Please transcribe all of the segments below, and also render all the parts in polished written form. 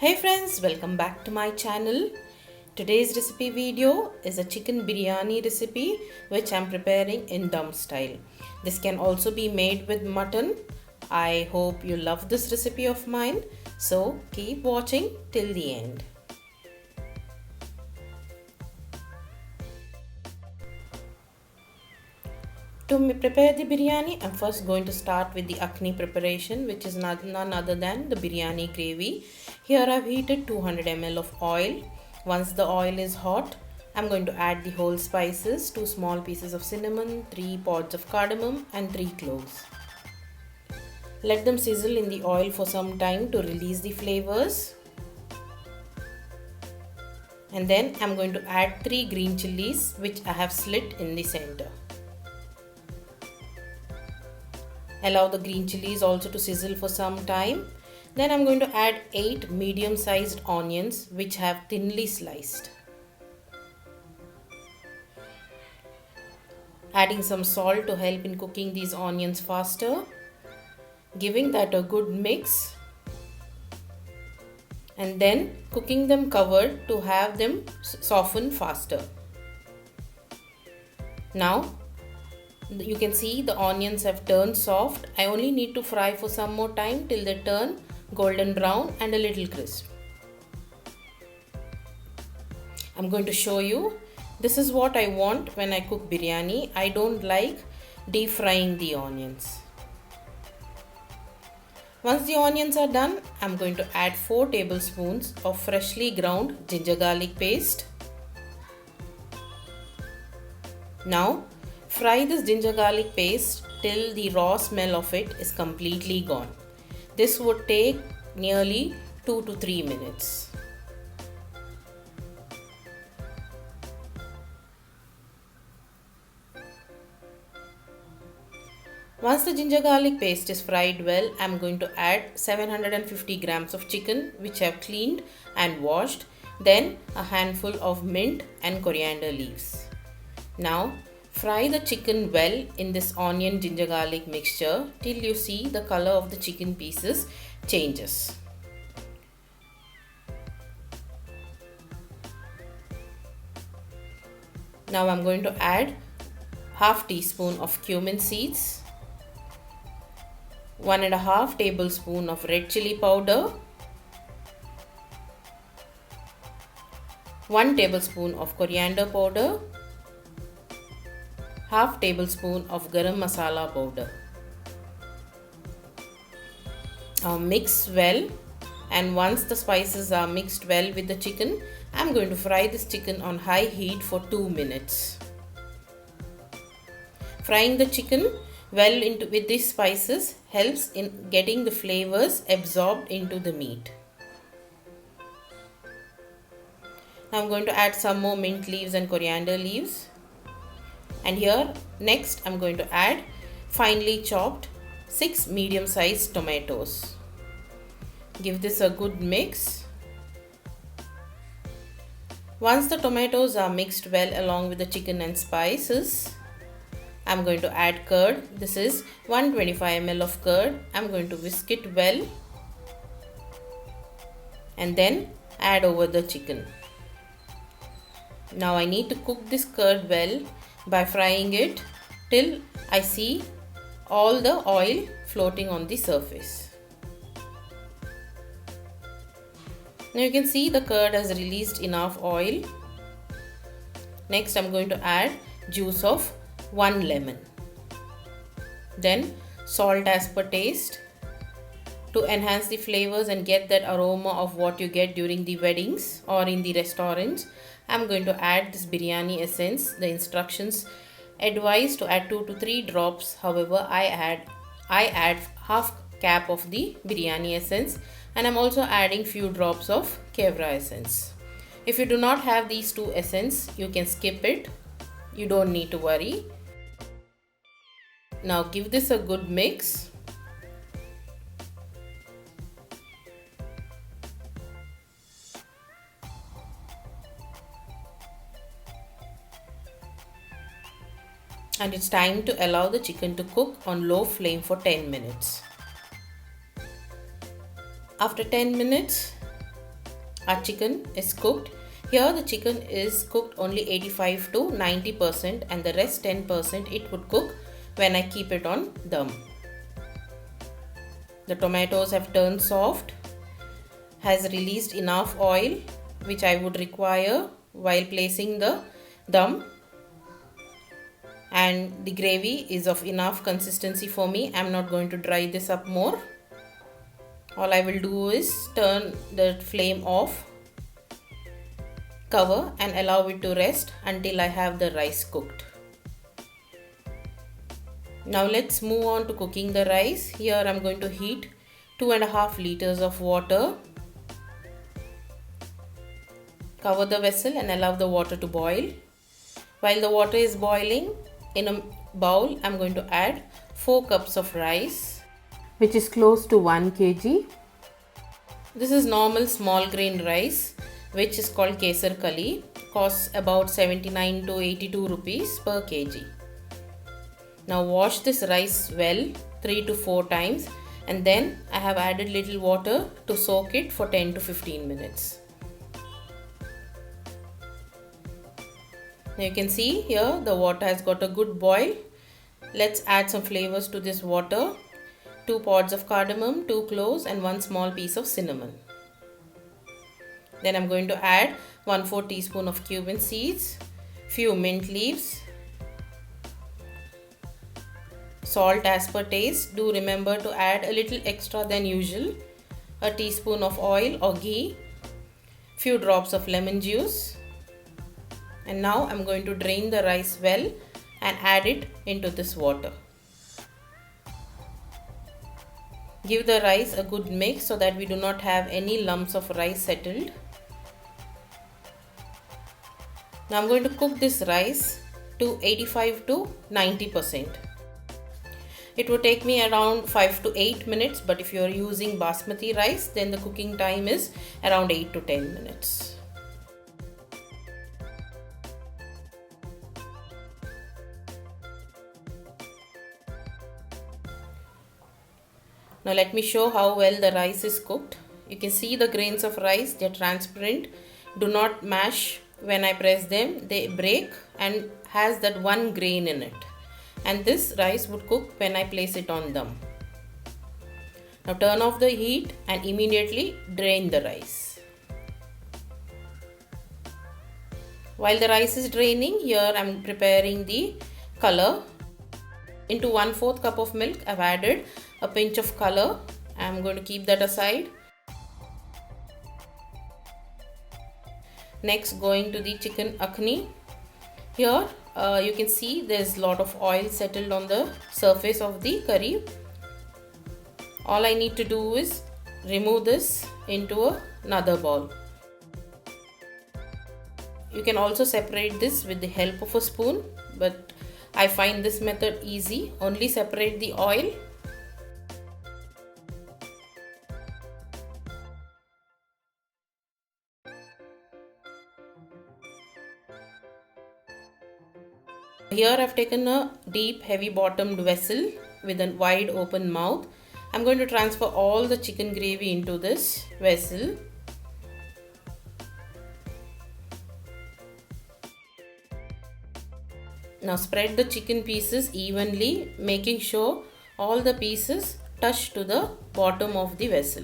Hey friends, welcome back to my channel. Today's recipe video is a chicken biryani recipe which I'm preparing in dum style. This can also be made with mutton. I hope you love this recipe of mine. So keep watching till the end. To prepare the biryani, I'm first going to start with the akhni preparation, which is none other than the biryani gravy. Here I've heated 200 ml of oil. Once the oil is hot, I'm going to add the whole spices, 2 small pieces of cinnamon, 3 pods of cardamom and 3 cloves. Let them sizzle in the oil for some time to release the flavors. And then I'm going to add 3 green chilies which I have slit in the center. Allow the green chilies also to sizzle for some time. Then I'm going to add 8 medium-sized onions which have thinly sliced. Adding some salt to help in cooking these onions faster. Giving that a good mix. And then cooking them covered to have them soften faster. Now you can see the onions have turned soft. I only need to fry for some more time till they turn golden brown and a little crisp. I'm going to show you. This is what I want when I cook biryani. I don't like deep frying the onions. Once the onions are done, I'm going to add 4 tablespoons of freshly ground ginger garlic paste. Now fry this ginger garlic paste till the raw smell of it is completely gone. This would take nearly 2 to 3 minutes. Once the ginger garlic paste is fried well, I am going to add 750 grams of chicken which I have cleaned and washed, then a handful of mint and coriander leaves. Now fry the chicken well in this onion ginger garlic mixture till you see the color of the chicken pieces changes. Now I'm going to add half teaspoon of cumin seeds, 1.5 tablespoon of red chili powder, 1 tablespoon of coriander powder, half tablespoon of garam masala powder. Now mix well, and once the spices are mixed well with the chicken, I am going to fry this chicken on high heat for 2 minutes. Frying the chicken well with these spices helps in getting the flavors absorbed into the meat. Now I am going to add some more mint leaves and coriander leaves. And here next I'm going to add finely chopped 6 medium-sized tomatoes. Give this a good mix. Once the tomatoes are mixed well along with the chicken and spices, I'm going to add curd. This is 125 ml of curd. I'm going to whisk it well and then add over the chicken. Now I need to cook this curd well by frying it till I see all the oil floating on the surface. Now you can see the curd has released enough oil. Next I'm going to add juice of 1 lemon. Then salt as per taste. To enhance the flavors and get that aroma of what you get during the weddings or in the restaurants, I'm going to add this biryani essence. The instructions advise to add 2 to 3 drops. However, I add half cap of the biryani essence, and I'm also adding few drops of kevra essence. If you do not have these two essence, you can skip it. You don't need to worry. Now give this a good mix. And it's time to allow the chicken to cook on low flame for 10 minutes. After 10 minutes, our chicken is cooked. Here the chicken is cooked only 85 to 90% and the rest 10% it would cook when I keep it on dum. The tomatoes have turned soft, has released enough oil which I would require while placing the dum, and the gravy is of enough consistency for me. I'm not going to dry this up more. All I will do is turn the flame off, cover and allow it to rest until I have the rice cooked. Now let's move on to cooking the rice. Here I'm going to heat 2.5 liters of water. Cover the vessel and allow the water to boil. While the water is boiling, in a bowl I'm going to add 4 cups of rice, which is close to 1 kg. This is normal small grain rice, which is called Kesar Kali. Costs about 79 to 82 rupees per kg. Now wash this rice well 3 to 4 times, and then I have added little water to soak it for 10 to 15 minutes. Now you can see here the water has got a good boil. Let's add some flavors to this water. 2 pods of cardamom, 2 cloves and 1 small piece of cinnamon. Then I'm going to add 1/4 teaspoon of cumin seeds, few mint leaves, salt as per taste. Do remember to add a little extra than usual. A teaspoon of oil or ghee, few drops of lemon juice. And now I'm going to drain the rice well and add it into this water. Give the rice a good mix so that we do not have any lumps of rice settled. Now I'm going to cook this rice to 85 to 90%. It will take me around 5 to 8 minutes, but if you are using basmati rice, then the cooking time is around 8 to 10 minutes. Now let me show how well the rice is cooked. You can see the grains of rice, they are transparent. Do not mash when I press them, they break and has that one grain in it. And this rice would cook when I place it on dum. Now turn off the heat and immediately drain the rice. While the rice is draining, here I am preparing the color. Into 1/4 cup of milk, I have added a pinch of color. I am going to keep that aside. Next, going to the chicken akhni. Here you can see there is a lot of oil settled on the surface of the curry. All I need to do is remove this into another bowl. You can also separate this with the help of a spoon, but I find this method easy. Only separate the oil. Here I have taken a deep heavy bottomed vessel with a wide open mouth. I am going to transfer all the chicken gravy into this vessel. Now spread the chicken pieces evenly, making sure all the pieces touch to the bottom of the vessel.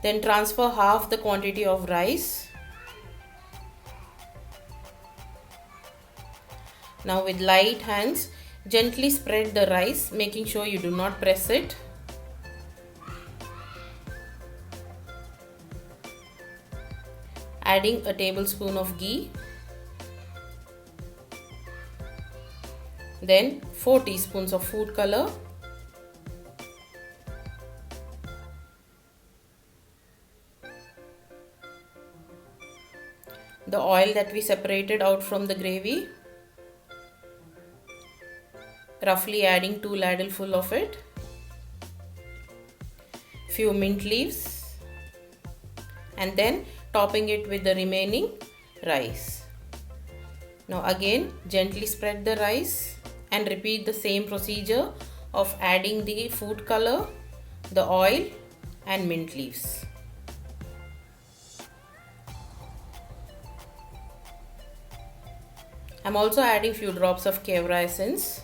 Then transfer half the quantity of rice. Now with light hands, gently spread the rice, making sure you do not press it. Adding a tablespoon of ghee. Then 4 teaspoons of food color. The oil that we separated out from the gravy, roughly adding 2 ladleful of it, few mint leaves, and then topping it with the remaining rice. Now again gently spread the rice and repeat the same procedure of adding the food color, the oil and mint leaves. I'm also adding few drops of Kevra essence.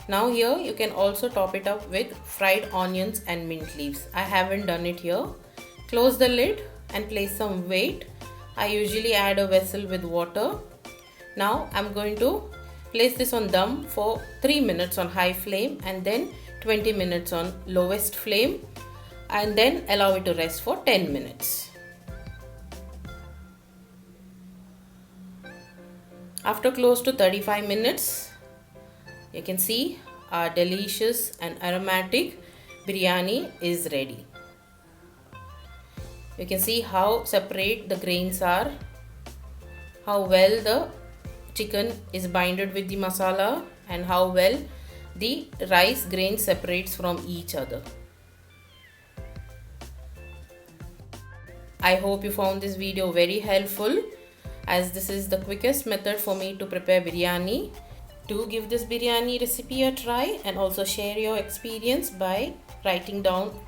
Now here you can also top it up with fried onions and mint leaves. I haven't done it here. Close the lid and place some weight. I usually add a vessel with water. Now I'm going to place this on dum for 3 minutes on high flame and then 20 minutes on lowest flame, and then allow it to rest for 10 minutes. After close to 35 minutes, you can see our delicious and aromatic biryani is ready. You can see how separate the grains are, how well the chicken is binded with the masala, and how well the rice grain separates from each other. I hope you found this video very helpful, as this is the quickest method for me to prepare biryani. Do give this biryani recipe a try and also share your experience by writing down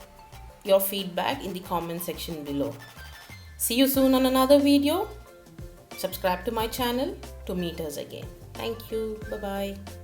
your feedback in the comment section below. See you soon on another video. Subscribe to my channel to meet us again. Thank you. Bye bye.